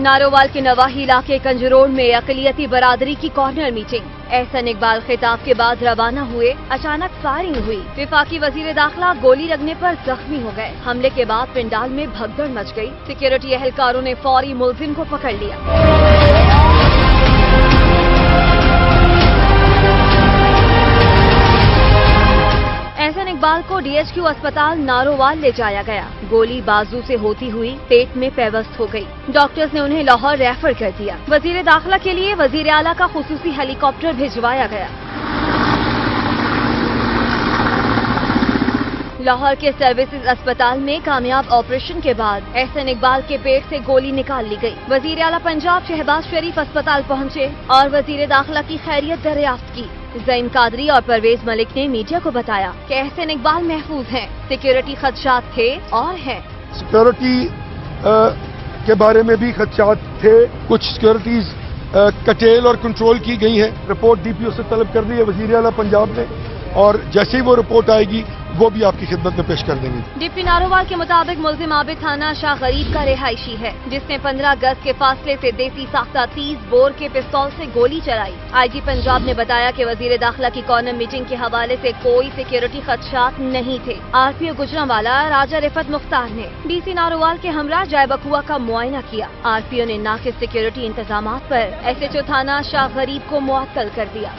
नारोवाल के नवाही इलाके कंजरोड़ में अकलियती बरादरी की कॉर्नर मीटिंग। एहसन इकबाल खिताब के बाद रवाना हुए, अचानक फायरिंग हुई। वफाकी वजीर दाखिला गोली लगने पर जख्मी हो गए। हमले के बाद पिंडाल में भगदड़ मच गई। सिक्योरिटी एहलकारों ने फौरी मुलजिम को पकड़ लिया। एहसन इकबाल को डीएचक्यू अस्पताल नारोवाल ले जाया गया। गोली बाजू से होती हुई पेट में पेवस्त हो गई। डॉक्टर्स ने उन्हें लाहौर रेफर कर दिया। वजीर दाखिला के लिए वजीर आला का खुसूसी हेलीकॉप्टर भिजवाया गया। लाहौर के सर्विसेज अस्पताल में कामयाब ऑपरेशन के बाद एहसन इकबाल के पेट से गोली निकाल ली गई। वजीर आला पंजाब शहबाज शरीफ अस्पताल पहुंचे और वजीर दाखिला की खैरियत दरियाफ्त की। ज़ईन कादरी और परवेज मलिक ने मीडिया को बताया कि एहसन इकबाल महफूज हैं। सिक्योरिटी खदशात थे और हैं। सिक्योरिटी के बारे में भी खदशात थे। कुछ सिक्योरिटीज कटेल और कंट्रोल की गई है। रिपोर्ट डीपीओ से तलब कर दी है वजीर आला पंजाब ने, और जैसे ही वो रिपोर्ट आएगी वो भी आपकी खिदमत में पेश कर देंगे। डिप्टी नारोवाल के मुताबिक मुलजिम आबिद थाना शाह गरीब का रिहायशी है, जिसने 15 गज के फासले से देसी साख्ता 30 बोर के पिस्तौल से गोली चलाई। आईजी पंजाब ने बताया कि वजीर दाखिला की कॉर्नर मीटिंग के हवाले से कोई सिक्योरिटी खदशात नहीं थे। आरपीओ गुजरांवाला राजा रिफत मुख्तार ने डीसी नारोवाल के हमरा जाय बकुआ का मुआयना किया। आरपीओ ने नाकिस सिक्योरिटी इंतजामात पर एसएचओ थाना शाह गरीब को मुअत्तल कर दिया।